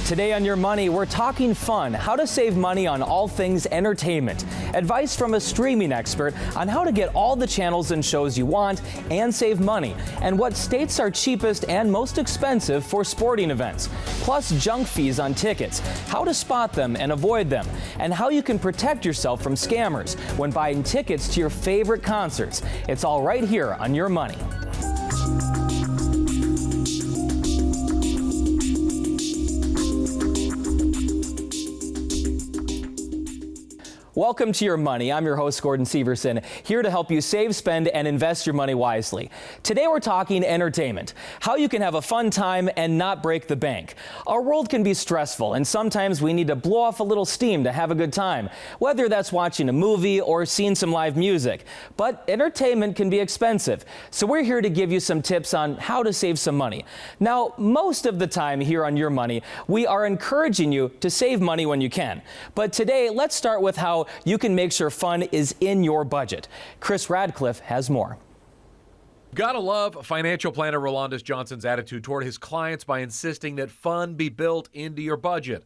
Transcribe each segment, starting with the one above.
Today on Your Money, we're talking fun, how to save money on all things entertainment, advice from a streaming expert on how to get all the channels and shows you want and save money, and what states are cheapest and most expensive for sporting events, plus junk fees on tickets, how to spot them and avoid them, and how you can protect yourself from scammers when buying tickets to your favorite concerts. It's all right here on Your Money. Welcome to Your Money. I'm your host, Gordon Severson, here to help you save, spend, and invest your money wisely. Today we're talking entertainment, how you can have a fun time and not break the bank. Our world can be stressful, and sometimes we need to blow off a little steam to have a good time, whether that's watching a movie or seeing some live music. But entertainment can be expensive, so we're here to give you some tips on how to save some money. Now, most of the time here on Your Money, we are encouraging you to save money when you can. But today, let's start with how you can make sure fun is in your budget. Chris Radcliffe has more. Gotta love financial planner Rolandus Johnson's attitude toward his clients by insisting that fun be built into your budget,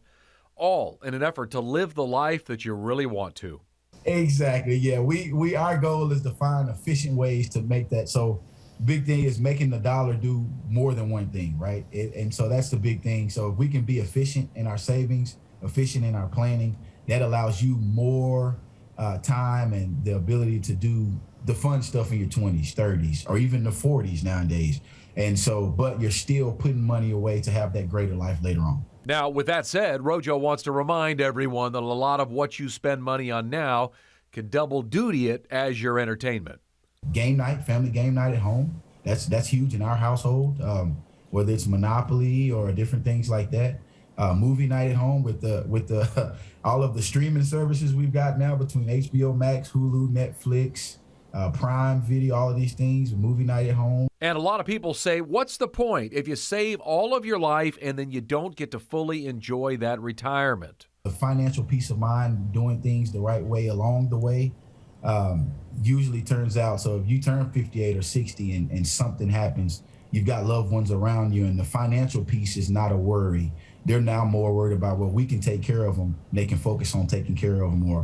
all in an effort to live the life that you really want to. Exactly. Yeah, our goal is to find efficient ways to make that. So big thing is making the dollar do more than one thing, right? And so that's the big thing. So if we can be efficient in our savings, efficient in our planning, that allows you more time and the ability to do the fun stuff in your 20s, 30s, or even the 40s nowadays. And so, but you're still putting money away to have that greater life later on. Now, with that said, Rojo wants to remind everyone that a lot of what you spend money on now can double duty it as your entertainment. Game night, family game night at home. That's huge in our household, whether it's Monopoly or different things like that. Movie night at home with the all of the streaming services we've got now between HBO Max, Hulu, Netflix, Prime Video, all of these things. Movie night at home. And a lot of people say, what's the point if you save all of your life and then you don't get to fully enjoy that retirement? The financial peace of mind, doing things the right way along the way, usually turns out. So if you turn 58 or 60 and something happens, you've got loved ones around you, and the financial piece is not a worry. They're now more worried about, well, we can take care of them. They can focus on taking care of them, or,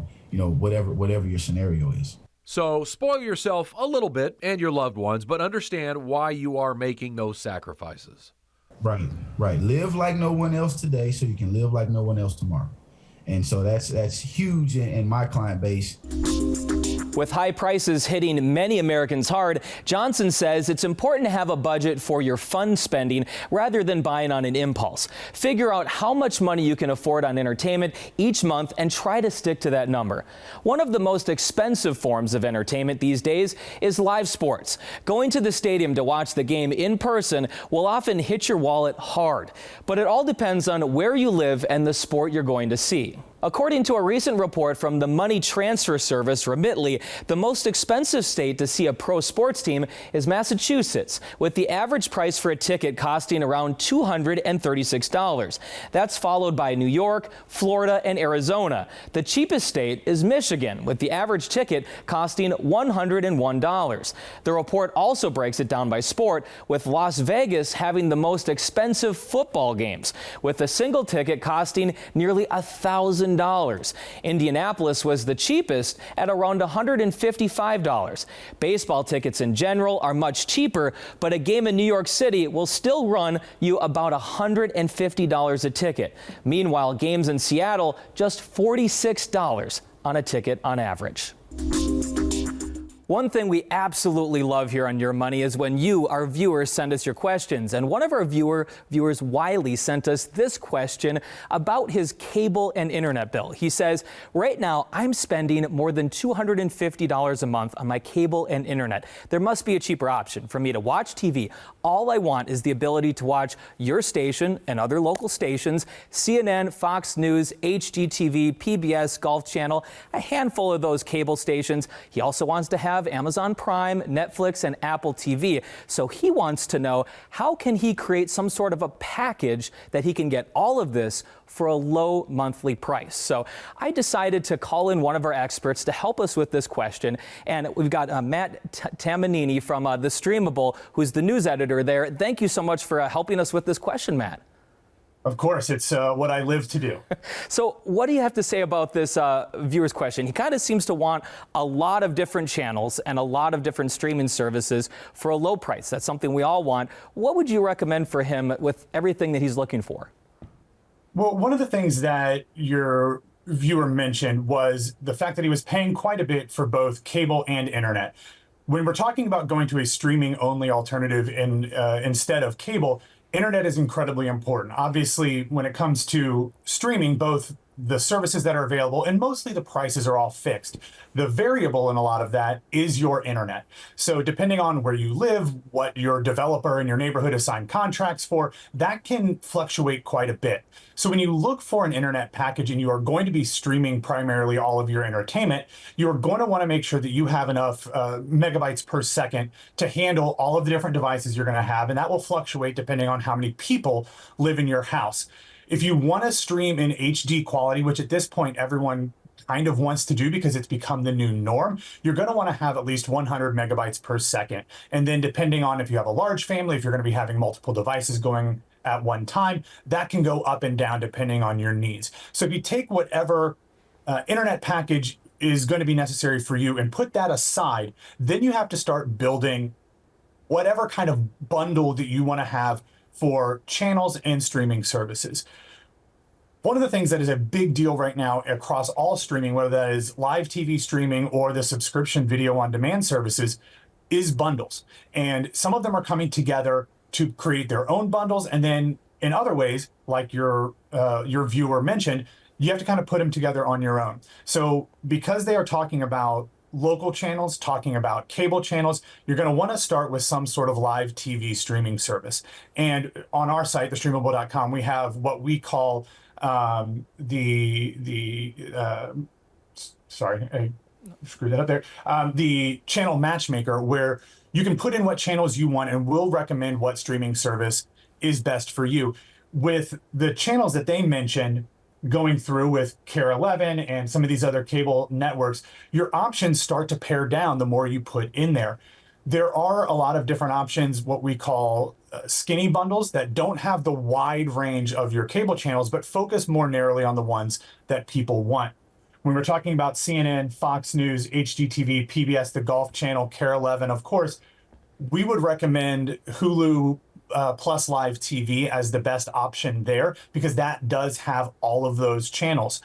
whatever your scenario is. So spoil yourself a little bit and your loved ones, but understand why you are making those sacrifices. Right. Live like no one else today so you can live like no one else tomorrow. And so that's huge in my client base. With high prices hitting many Americans hard, Johnson says it's important to have a budget for your fun spending rather than buying on an impulse. Figure out how much money you can afford on entertainment each month and try to stick to that number. One of the most expensive forms of entertainment these days is live sports. Going to the stadium to watch the game in person will often hit your wallet hard, but it all depends on where you live and the sport you're going to see. According to a recent report from the money transfer service Remitly, the most expensive state to see a pro sports team is Massachusetts, with the average price for a ticket costing around $236. That's followed by New York, Florida, and Arizona. The cheapest state is Michigan, with the average ticket costing $101. The report also breaks it down by sport, with Las Vegas having the most expensive football games, with a single ticket costing nearly $1,000. Indianapolis was the cheapest at around $155. Baseball tickets in general are much cheaper, but a game in New York City will still run you about $150 a ticket. Meanwhile, games in Seattle, just $46 on a ticket on average. One thing we absolutely love here on Your Money is when you, our viewers, send us your questions. And one of our viewers, Wiley, sent us this question about his cable and internet bill. He says, right now, I'm spending more than $250 a month on my cable and internet. There must be a cheaper option for me to watch TV. All I want is the ability to watch your station and other local stations, CNN, Fox News, HGTV, PBS, Golf Channel, a handful of those cable stations. He also wants to have Amazon Prime, Netflix, and Apple TV. So he wants to know, how can he create some sort of a package that he can get all of this for a low monthly price? So I decided to call in one of our experts to help us with this question. And we've got Matt Tamanini from The Streamable, who's the news editor there. Thank you so much for helping us with this question, Matt. Of course, it's what I live to do. So what do you have to say about this viewer's question? He kind of seems to want a lot of different channels and a lot of different streaming services for a low price. That's something we all want. What would you recommend for him with everything that he's looking for? Well, one of the things that your viewer mentioned was the fact that he was paying quite a bit for both cable and internet. When we're talking about going to a streaming only alternative instead of cable, internet is incredibly important. Obviously, when it comes to streaming, both the services that are available and mostly the prices are all fixed. The variable in a lot of that is your internet. So depending on where you live, what your developer in your neighborhood has signed contracts for, that can fluctuate quite a bit. So when you look for an internet package and you are going to be streaming primarily all of your entertainment, you're going to want to make sure that you have enough megabytes per second to handle all of the different devices you're going to have. And that will fluctuate depending on how many people live in your house. If you want to stream in HD quality, which at this point everyone kind of wants to do because it's become the new norm, you're going to want to have at least 100 megabytes per second. And then depending on if you have a large family, if you're going to be having multiple devices going at one time, that can go up and down depending on your needs. So if you take whatever internet package is going to be necessary for you and put that aside, then you have to start building whatever kind of bundle that you want to have for channels and streaming services. One of the things that is a big deal right now across all streaming, whether that is live TV streaming or the subscription video on demand services, is bundles. And some of them are coming together to create their own bundles. And then in other ways, like your viewer mentioned, you have to kind of put them together on your own. So because they are talking about local channels, talking about cable channels, you're going to want to start with some sort of live TV streaming service. And on our site, thestreamable.com, we have what we call sorry, I screwed that up there. The channel matchmaker, where you can put in what channels you want and we'll recommend what streaming service is best for you. With the channels that they mentioned, going through with KARE 11 and some of these other cable networks, your options start to pare down the more you put in there. There are a lot of different options, what we call skinny bundles, that don't have the wide range of your cable channels, but focus more narrowly on the ones that people want. When we're talking about CNN, Fox News, HGTV, PBS, the Golf Channel, KARE 11, of course, we would recommend Hulu plus live TV as the best option there, because that does have all of those channels.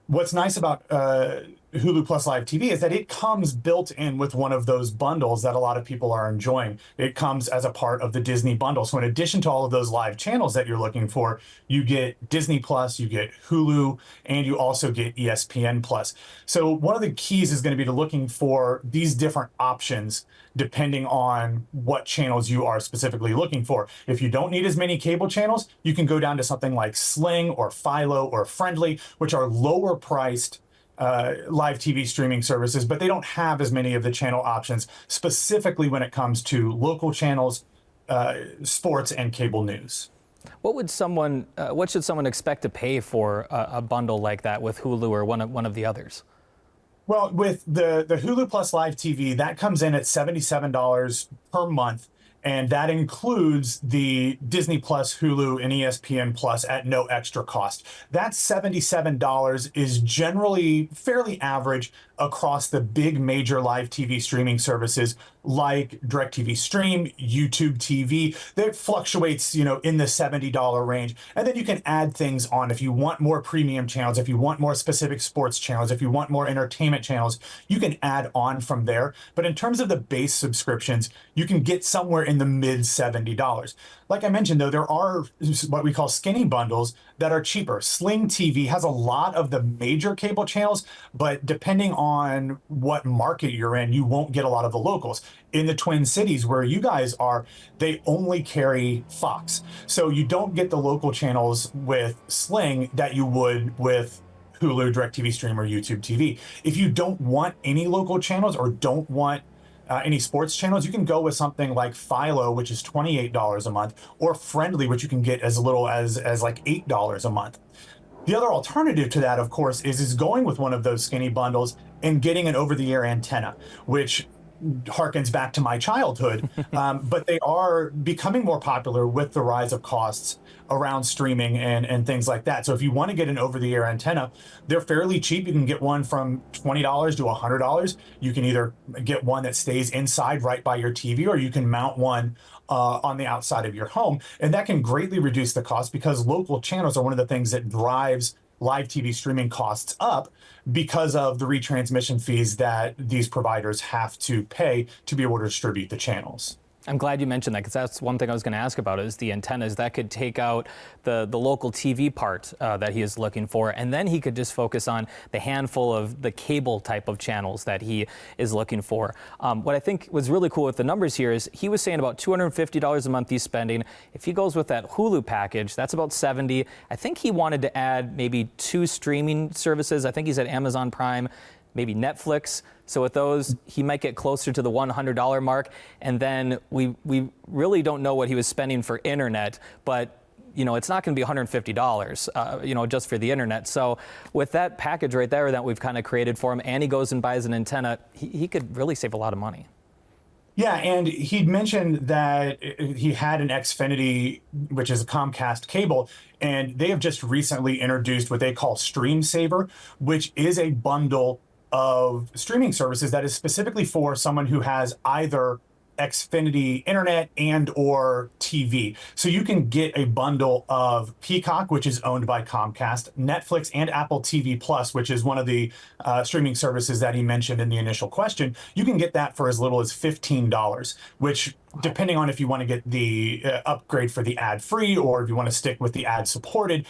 What's nice about Hulu plus live TV is that it comes built in with one of those bundles that a lot of people are enjoying. It comes as a part of the Disney bundle. So in addition to all of those live channels that you're looking for, you get Disney Plus, you get Hulu, and you also get ESPN Plus. So one of the keys is going to be to looking for these different options depending on what channels you are specifically looking for. If you don't need as many cable channels, you can go down to something like Sling or Philo or Friendly, which are lower priced live TV streaming services, but they don't have as many of the channel options, specifically when it comes to local channels, sports, and cable news. What should someone expect to pay for a bundle like that with Hulu or one of the others? Well, with the Hulu Plus Live TV, that comes in at $77 per month, and that includes the Disney Plus, Hulu, and ESPN Plus at no extra cost. That $77 is generally fairly average across the big major live TV streaming services like DirecTV Stream, YouTube TV. That fluctuates, in the $70 range. And then you can add things on if you want more premium channels, if you want more specific sports channels, if you want more entertainment channels, you can add on from there. But in terms of the base subscriptions, you can get somewhere in the mid $70. Like I mentioned, though, there are what we call skinny bundles that are cheaper. Sling TV has a lot of the major cable channels, but depending on what market you're in, you won't get a lot of the locals. In the Twin Cities, where you guys are, they only carry Fox. So you don't get the local channels with Sling that you would with Hulu, DirecTV Stream, or YouTube TV. If you don't want any local channels or don't want any sports channels, you can go with something like Philo, which is $28 a month, or Friendly, which you can get as little as like $8 a month. The other alternative to that, of course, is going with one of those skinny bundles and getting an over-the-air antenna, which harkens back to my childhood, but they are becoming more popular with the rise of costs around streaming and things like that. So if you want to get an over-the-air antenna, they're fairly cheap. You can get one from $20 to $100. You can either get one that stays inside right by your TV, or you can mount one on the outside of your home. And that can greatly reduce the cost, because local channels are one of the things that drives live TV streaming costs up, because of the retransmission fees that these providers have to pay to be able to distribute the channels. I'm glad you mentioned that, because that's one thing I was going to ask about, is the antennas. That could take out the local TV part that he is looking for, and then he could just focus on the handful of the cable type of channels that he is looking for. What I think was really cool with the numbers here is he was saying about $250 a month he's spending. If he goes with that Hulu package, that's about $70. I think he wanted to add maybe 2 streaming services. I think he said Amazon Prime, maybe Netflix. So with those, he might get closer to the $100 mark. And then we really don't know what he was spending for internet, but it's not going to be $150, just for the internet. So with that package right there that we've kind of created for him, and he goes and buys an antenna, he could really save a lot of money. Yeah, and he'd mentioned that he had an Xfinity, which is a Comcast cable, and they have just recently introduced what they call Stream Saver, which is a bundle of streaming services that is specifically for someone who has either Xfinity internet and or TV. So you can get a bundle of Peacock, which is owned by Comcast, Netflix, and Apple TV Plus, which is one of the streaming services that he mentioned in the initial question. You can get that for as little as $15, which, depending on if you want to get the upgrade for the ad-free or if you want to stick with the ad-supported,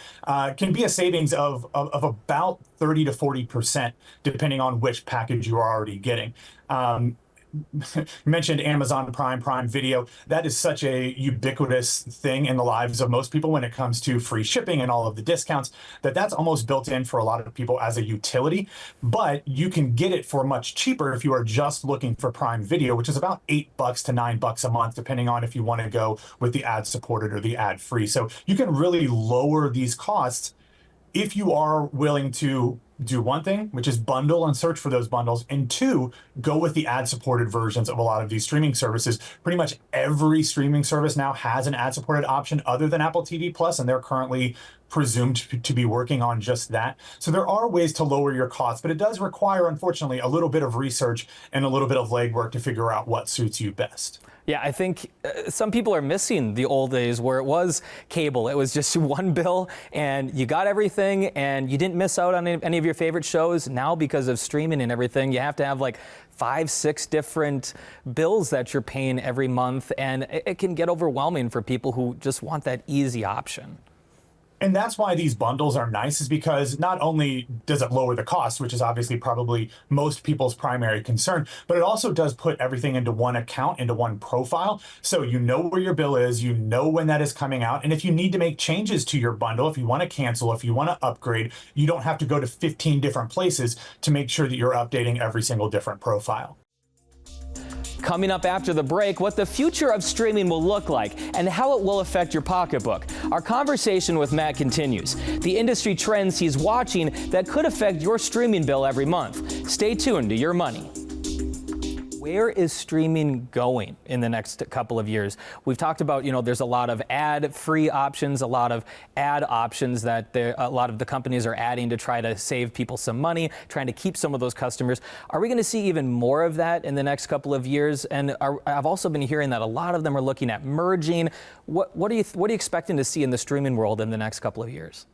can be a savings of about 30 to 40%, depending on which package you are already getting. You mentioned Amazon Prime Video. That is such a ubiquitous thing in the lives of most people when it comes to free shipping and all of the discounts, that's almost built in for a lot of people as a utility. But you can get it for much cheaper if you are just looking for Prime Video, which is about $8 to $9 a month, depending on if you want to go with the ad-supported or the ad-free. So you can really lower these costs if you are willing to do one thing, which is bundle and search for those bundles, and 2, go with the ad-supported versions of a lot of these streaming services. Pretty much every streaming service now has an ad-supported option other than Apple TV Plus, and they're currently presumed to be working on just that. So there are ways to lower your costs, but it does require, unfortunately, a little bit of research and a little bit of legwork to figure out what suits you best. Yeah, I think some people are missing the old days where it was cable. It was just one bill and you got everything and you didn't miss out on any of your favorite shows. Now, because of streaming and everything, you have to have like 5, 6 different bills that you're paying every month. And it can get overwhelming for people who just want that easy option. And that's why these bundles are nice, is because not only does it lower the cost, which is obviously probably most people's primary concern, but it also does put everything into one account, into one profile. So you know where your bill is, you know when that is coming out. And if you need to make changes to your bundle, if you want to cancel, if you want to upgrade, you don't have to go to 15 different places to make sure that you're updating every single different profile. Coming up after the break, what the future of streaming will look like and how it will affect your pocketbook. Our conversation with Matt continues. The industry trends he's watching that could affect your streaming bill every month. Stay tuned to Your Money. Where is streaming going in the next couple of years? We've talked about, there's a lot of ad-free options, a lot of ad options that a lot of the companies are adding to try to save people some money, trying to keep some of those customers. Are we going to see even more of that in the next couple of years? And I've also been hearing that a lot of them are looking at merging. What are you expecting to see in the streaming world in the next couple of years?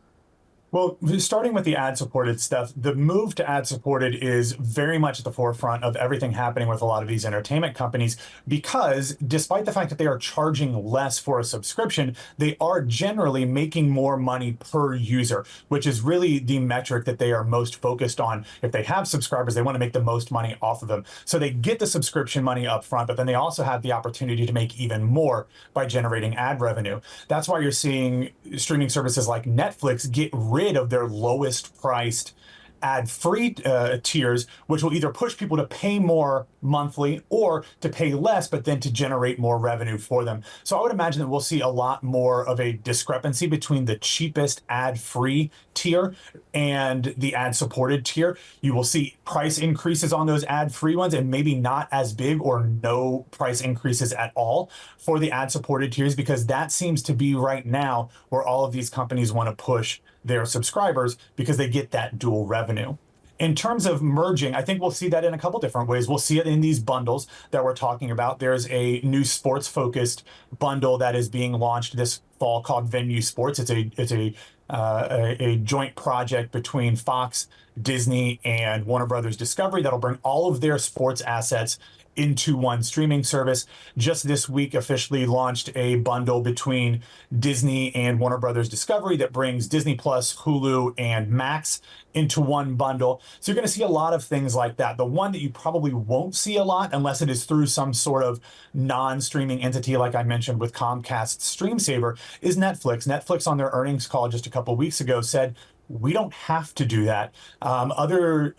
Well, starting with the ad-supported stuff, the move to ad-supported is very much at the forefront of everything happening with a lot of these entertainment companies, because despite the fact that they are charging less for a subscription, they are generally making more money per user, which is really the metric that they are most focused on. If they have subscribers, they want to make the most money off of them. So they get the subscription money up front, but then they also have the opportunity to make even more by generating ad revenue. That's why you're seeing streaming services like Netflix get rid of their lowest priced ad-free tiers, which will either push people to pay more monthly or to pay less, but then to generate more revenue for them. So I would imagine that we'll see a lot more of a discrepancy between the cheapest ad-free tier and the ad-supported tier. You will see price increases on those ad-free ones and maybe not as big or no price increases at all for the ad-supported tiers, because that seems to be right now where all of these companies want to push their subscribers because they get that dual revenue. In terms of merging, I think we'll see that in a couple different ways. We'll see it in these bundles that we're talking about. There's a new sports-focused bundle that is being launched this fall called Venue Sports. It's a joint project between Fox, Disney, and Warner Brothers Discovery that'll bring all of their sports assets into one streaming service. Just this week officially launched a bundle between Disney and Warner Brothers Discovery that brings Disney Plus, Hulu, and Max into one bundle. So you're going to see a lot of things like that. The one that you probably won't see a lot, unless it is through some sort of non-streaming entity like I mentioned with Comcast's StreamSaver, is Netflix. Netflix on their earnings call just a couple of weeks ago said, we don't have to do that. Other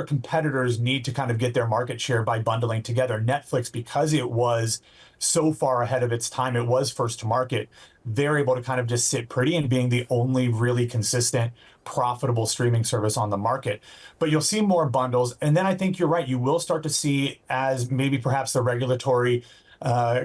competitors need to kind of get their market share by bundling together. Netflix, because it was so far ahead of its time, it was first to market, they're able to kind of just sit pretty and being the only really consistent, profitable streaming service on the market. But you'll see more bundles. And then I think you're right. You will start to see, as maybe perhaps the regulatory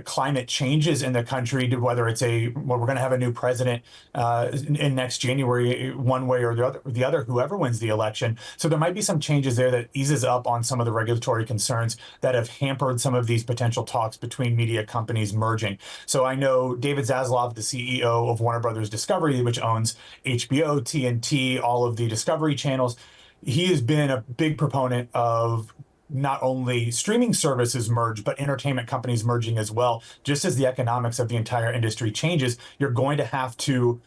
climate changes in the country, to whether it's we're going to have a new president in next January, one way or the other, whoever wins the election. So there might be some changes there that eases up on some of the regulatory concerns that have hampered some of these potential talks between media companies merging. So I know David Zaslav, the CEO of Warner Brothers Discovery, which owns HBO, TNT, all of the Discovery channels, he has been a big proponent of not only streaming services merge, but entertainment companies merging as well. Just as the economics of the entire industry changes, you're going to have to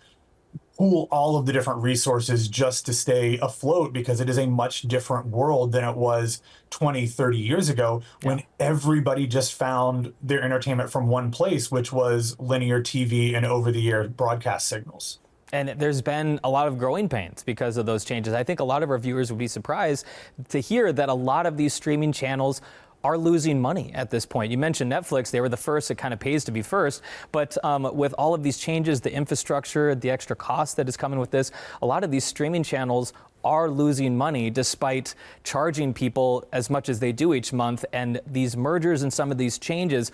pool all of the different resources just to stay afloat, because it is a much different world than it was 20, 30 years ago when everybody just found their entertainment from one place, which was linear TV and over-the-air broadcast signals. And there's been a lot of growing pains because of those changes. I think a lot of our viewers would be surprised to hear that a lot of these streaming channels are losing money at this point. You mentioned Netflix. They were the first. It kind of pays to be first. But with all of these changes, the infrastructure, the extra cost that is coming with this, a lot of these streaming channels are losing money despite charging people as much as they do each month. And these mergers and some of these changes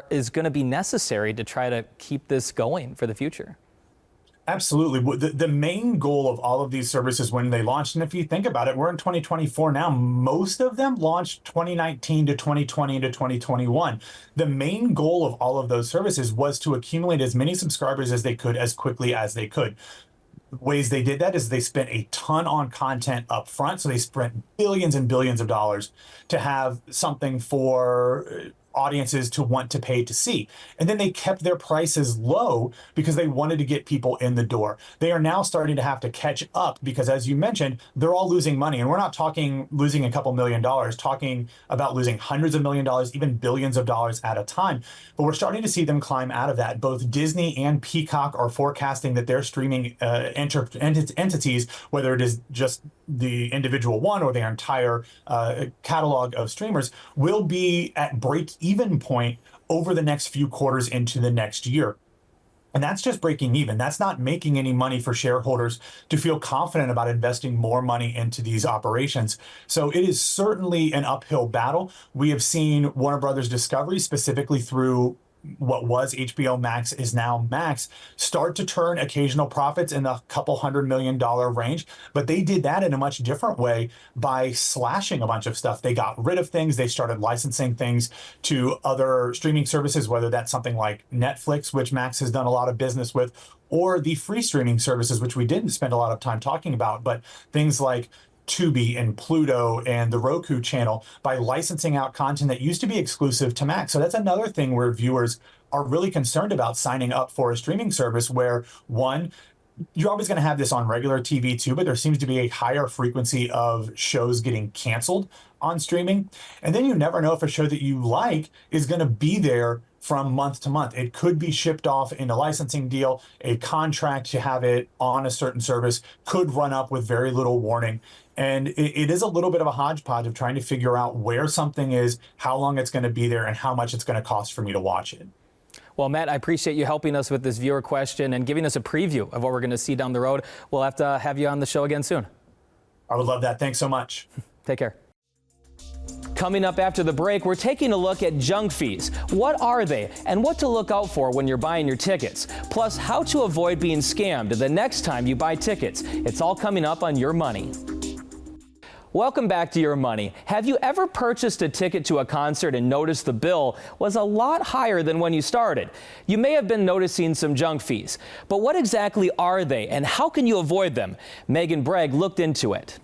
is going to be necessary to try to keep this going for the future. Absolutely. The main goal of all of these services when they launched, and if you think about it, we're in 2024 now, most of them launched 2019 to 2020 to 2021. The main goal of all of those services was to accumulate as many subscribers as they could as quickly as they could. Ways they did that is they spent a ton on content up front. So they spent billions and billions of dollars to have something for audiences to want to pay to see. And then they kept their prices low because they wanted to get people in the door. They are now starting to have to catch up because, as you mentioned, they're all losing money. And we're not talking losing a couple $1 million, talking about losing hundreds of $1 millions, even billions of dollars at a time. But we're starting to see them climb out of that. Both Disney and Peacock are forecasting that their streaming entities, whether it is just the individual one or their entire catalog of streamers, will be at break-even point over the next few quarters into the next year. And that's just breaking even. That's not making any money for shareholders to feel confident about investing more money into these operations. So it is certainly an uphill battle. We have seen Warner Brothers Discovery, specifically through what was HBO Max is now Max, start to turn occasional profits in the couple $100 million range. But they did that in a much different way by slashing a bunch of stuff. They got rid of things. They started licensing things to other streaming services, whether that's something like Netflix, which Max has done a lot of business with, or the free streaming services, which we didn't spend a lot of time talking about, but things like Tubi and Pluto and the Roku channel, by licensing out content that used to be exclusive to Max. So that's another thing where viewers are really concerned about signing up for a streaming service where, one, you're always going to have this on regular TV too, but there seems to be a higher frequency of shows getting canceled on streaming. And then you never know if a show that you like is going to be there from month to month. It could be shipped off in a licensing deal. A contract to have it on a certain service could run up with very little warning. And it is a little bit of a hodgepodge of trying to figure out where something is, how long it's going to be there, and how much it's going to cost for me to watch it. Well, Matt, I appreciate you helping us with this viewer question and giving us a preview of what we're going to see down the road. We'll have to have you on the show again soon. I would love that. Thanks so much. Take care. Coming up after the break, we're taking a look at junk fees. What are they and what to look out for when you're buying your tickets? Plus, how to avoid being scammed the next time you buy tickets. It's all coming up on Your Money. Welcome back to Your Money. Have you ever purchased a ticket to a concert and noticed the bill was a lot higher than when you started? You may have been noticing some junk fees, but what exactly are they and how can you avoid them? Megan Bragg looked into it.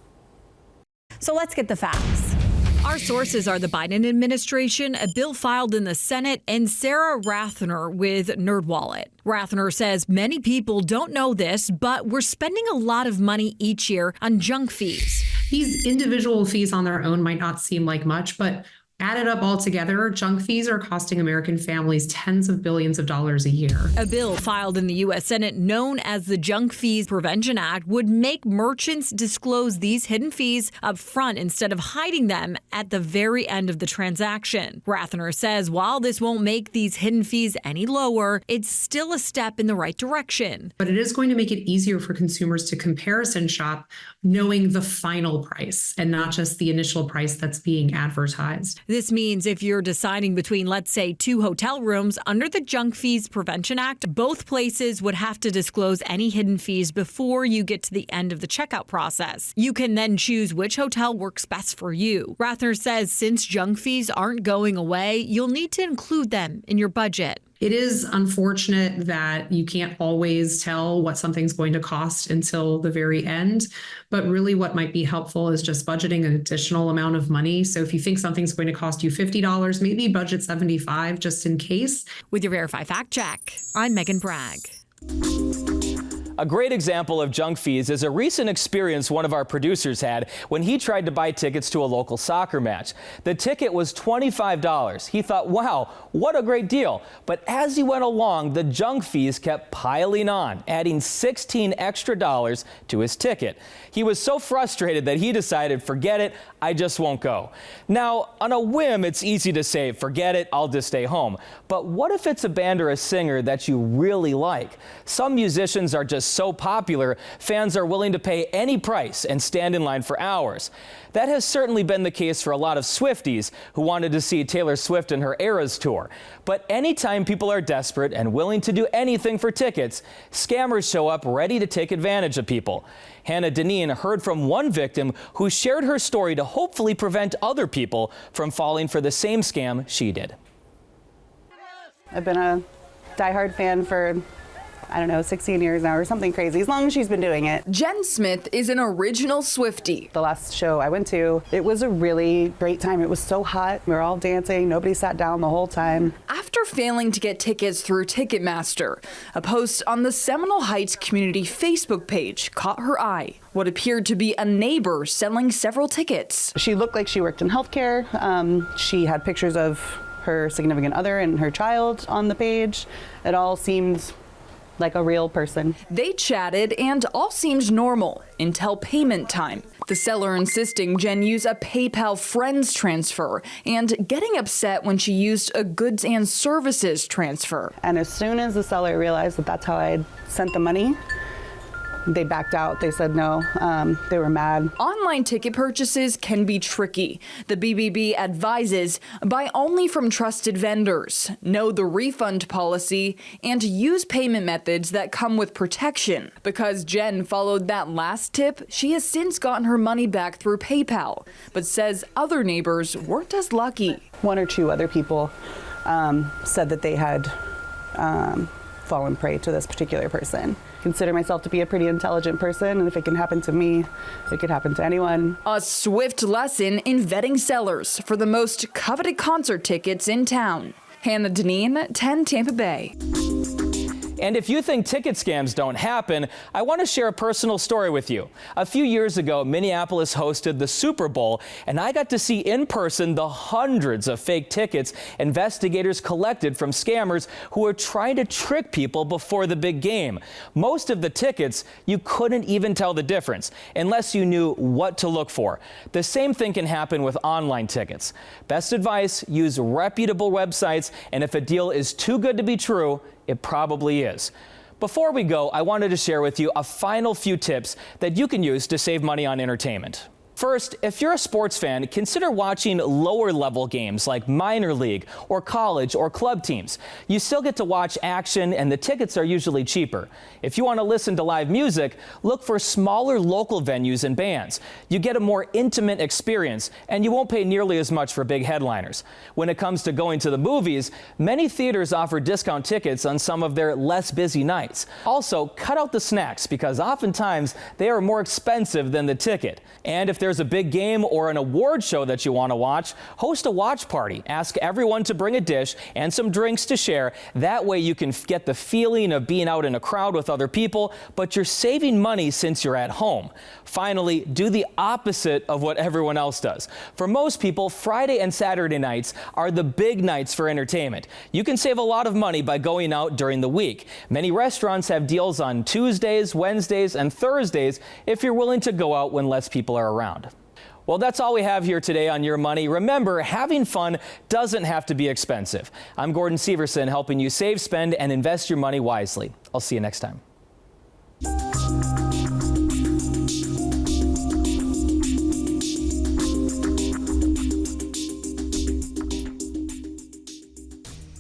So let's get the facts. Our sources are the Biden administration, a bill filed in the Senate, and Sarah Rathner with NerdWallet. Rathner says many people don't know this, but we're spending a lot of money each year on junk fees. These individual fees on their own might not seem like much, but added up all together, junk fees are costing American families tens of billions of dollars a year. A bill filed in the U.S. Senate known as the Junk Fees Prevention Act would make merchants disclose these hidden fees up front instead of hiding them at the very end of the transaction. Rathner says while this won't make these hidden fees any lower, it's still a step in the right direction. But it is going to make it easier for consumers to comparison shop knowing the final price and not just the initial price that's being advertised. This means if you're deciding between, let's say, 2 hotel rooms under the Junk Fees Prevention Act, both places would have to disclose any hidden fees before you get to the end of the checkout process. You can then choose which hotel works best for you. Rathner says since junk fees aren't going away, you'll need to include them in your budget. It is unfortunate that you can't always tell what something's going to cost until the very end, but really what might be helpful is just budgeting an additional amount of money. So if you think something's going to cost you $50, maybe budget $75 just in case. With your Verify Fact Check, I'm Megan Bragg. A great example of junk fees is a recent experience one of our producers had when he tried to buy tickets to a local soccer match. The ticket was $25. He thought, wow, what a great deal. But as he went along, the junk fees kept piling on, adding $16 extra to his ticket. He was so frustrated that he decided, forget it, I just won't go. Now, on a whim, it's easy to say, forget it, I'll just stay home. But what if it's a band or a singer that you really like? Some musicians are just so popular, fans are willing to pay any price and stand in line for hours. That has certainly been the case for a lot of Swifties who wanted to see Taylor Swift and her Eras tour. But anytime people are desperate and willing to do anything for tickets, scammers show up ready to take advantage of people. Hannah Deneen heard from one victim who shared her story to hopefully prevent other people from falling for the same scam she did. I've been a diehard fan for, 16 years now or something crazy, as long as she's been doing it. Jen Smith is an original Swiftie. The last show I went to, it was a really great time. It was so hot. We were all dancing. Nobody sat down the whole time. After failing to get tickets through Ticketmaster, a post on the Seminole Heights community Facebook page caught her eye. What appeared to be a neighbor selling several tickets. She looked like she worked in healthcare. She had pictures of her significant other and her child on the page. It all seemed like a real person. They chatted and all seemed normal until payment time. The seller insisting Jen use a PayPal Friends transfer and getting upset when she used a goods and services transfer. And as soon as the seller realized that that's how I had sent the money, they backed out. They said no. They were mad. Online ticket purchases can be tricky. The BBB advises buy only from trusted vendors, know the refund policy, and use payment methods that come with protection. Because Jen followed that last tip, she has since gotten her money back through PayPal, but says other neighbors weren't as lucky. 1 or 2 other people said that they had fallen prey to this particular person. Consider myself to be a pretty intelligent person, and if it can happen to me, it could happen to anyone. A swift lesson in vetting sellers for the most coveted concert tickets in town. Hannah Deneen, 10 Tampa Bay. And if you think ticket scams don't happen, I want to share a personal story with you. A few years ago, Minneapolis hosted the Super Bowl, and I got to see in person the hundreds of fake tickets investigators collected from scammers who were trying to trick people before the big game. Most of the tickets, you couldn't even tell the difference unless you knew what to look for. The same thing can happen with online tickets. Best advice, use reputable websites, and if a deal is too good to be true, it probably is. Before we go, I wanted to share with you a final few tips that you can use to save money on entertainment. First, if you're a sports fan, consider watching lower level games like minor league or college or club teams. You still get to watch action and the tickets are usually cheaper. If you want to listen to live music, look for smaller local venues and bands. You get a more intimate experience and you won't pay nearly as much for big headliners. When it comes to going to the movies, many theaters offer discount tickets on some of their less busy nights. Also, cut out the snacks because oftentimes they are more expensive than the ticket. And if there's a big game or an award show that you want to watch, host a watch party. Ask everyone to bring a dish and some drinks to share. That way you can get the feeling of being out in a crowd with other people, but you're saving money since you're at home. Finally, do the opposite of what everyone else does. For most people, Friday and Saturday nights are the big nights for entertainment. You can save a lot of money by going out during the week. Many restaurants have deals on Tuesdays, Wednesdays, and Thursdays if you're willing to go out when less people are around. Well, that's all we have here today on Your Money. Remember, having fun doesn't have to be expensive. I'm Gordon Severson, helping you save, spend, and invest your money wisely. I'll see you next time.